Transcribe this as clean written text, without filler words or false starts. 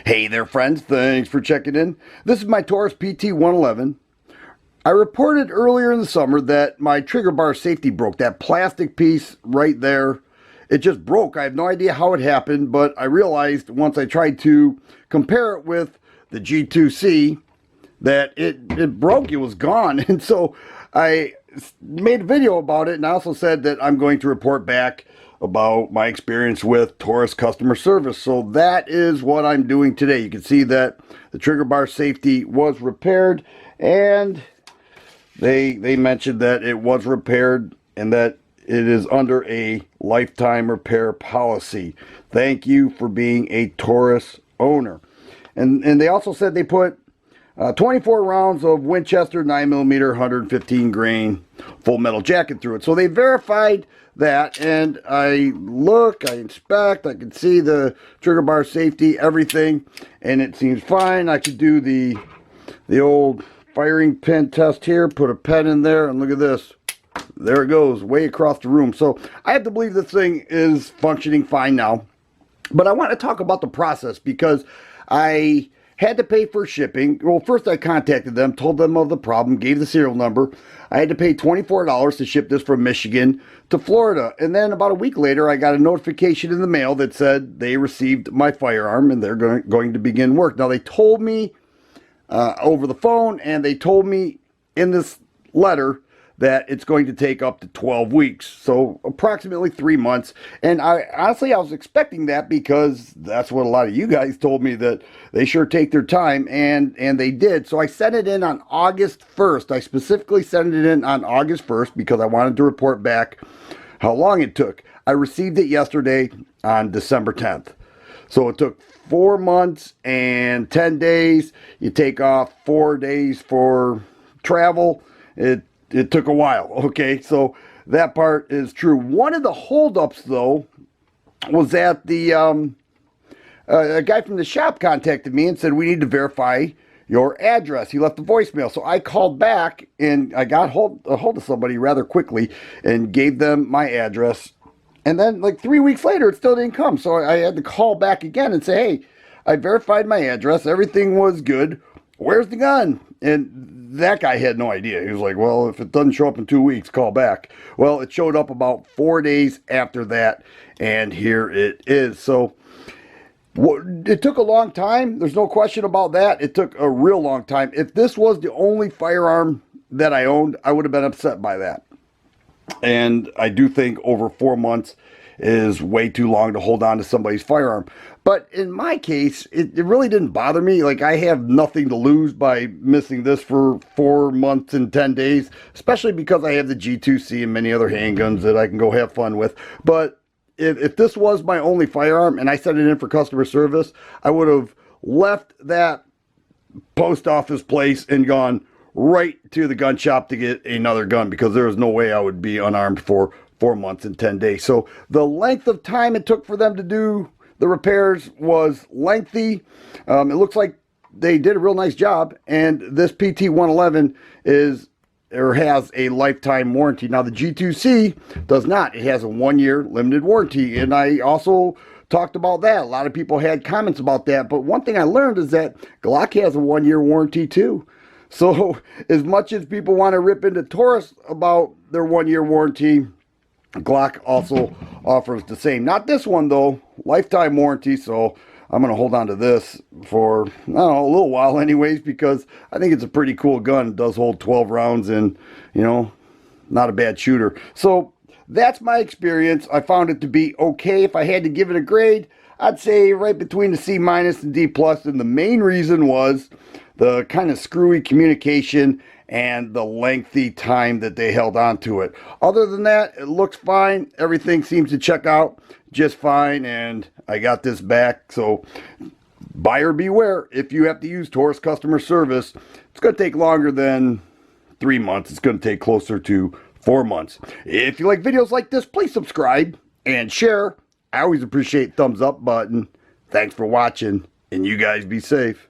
Hey there, friends. Thanks for checking in. This is my Taurus PT111. I reported earlier in the summer that my trigger bar safety broke. That plastic piece right there, it just broke. I have no idea how it happened, but I realized once I tried to compare it with the G2C that it broke. It was gone. And so I made a video about it, and I also said that I'm going to report back about my experience with Taurus customer service. So that is what I'm doing today. You can see that the trigger bar safety was repaired, and they mentioned that it was repaired and that it is under a lifetime repair policy. Thank you for being a Taurus owner. And they also said they put 24 rounds of Winchester 9mm 115 grain full metal jacket through it. So they verified that, and I look, I inspect, I can see the trigger bar safety, everything, and it seems fine. I could do the old firing pin test here, put a pen in there, and look at this. There it goes, way across the room. So I have to believe this thing is functioning fine now. But I want to talk about the process because I had to pay for shipping. Well, first I contacted them, told them of the problem, gave the serial number. I had to pay $24 to ship this from Michigan to Florida. And then about a week later, I got a notification in the mail that said they received my firearm and they're going to begin work. Now, they told me over the phone, and they told me in this letter that it's going to take up to 12 weeks, so approximately 3 months. And honestly, I was expecting that because that's what a lot of you guys told me, that they sure take their time, and they did. So I sent it in on August 1st. I specifically sent it in on August 1st because I wanted to report back how long it took. I received it yesterday on December 10th. So it took 4 months and 10 days. You take off 4 days for travel. It took a while, okay? So that part is true. One of the holdups, though, was that a guy from the shop contacted me and said, we need to verify your address. He left a voicemail. So I called back, and I got a hold of somebody rather quickly and gave them my address. And then, like 3 weeks later, it still didn't come. So I had to call back again and say, hey, I verified my address. Everything was good. Where's the gun? And that guy had no idea. He was like, well, if it doesn't show up in 2 weeks, call back. Well, it showed up about 4 days after that, and here it is. So it took a long time. There's no question about that. It took a real long time. If this was the only firearm that I owned, I would have been upset by that. And I do think over 4 months is way too long to hold on to somebody's firearm. But in my case, it really didn't bother me. Like, I have nothing to lose by missing this for 4 months and 10 days, especially because I have the G2C and many other handguns that I can go have fun with. But if this was my only firearm and I sent it in for customer service, I would have left that post office place and gone right to the gun shop to get another gun, because there was no way I would be unarmed for 4 months and 10 days. So the length of time it took for them to do the repairs was lengthy. It looks like they did a real nice job, and this PT111 has a lifetime warranty. Now, the G2C does not. It has a 1-year limited warranty, and I also talked about that. A lot of people had comments about that, but one thing I learned is that Glock has a 1-year warranty too. So as much as people want to rip into Taurus about their 1-year warranty, Glock also offers the same. Not this one, though. Lifetime warranty. So I'm going to hold on to this for, I don't know, a little while anyways, because I think it's a pretty cool gun. It does hold 12 rounds and, you know, not a bad shooter. So that's my experience. I found it to be okay. If I had to give it a grade, I'd say right between the C- and D+. And the main reason was the kind of screwy communication and the lengthy time that they held on to it. Other than that, it looks fine. Everything seems to check out just fine, and I got this back. So buyer beware. If you have to use Taurus customer service, it's going to take longer than 3 months. It's going to take closer to 4 months. If you like videos like this, please subscribe and share. I always appreciate thumbs up button. Thanks for watching, and you guys be safe.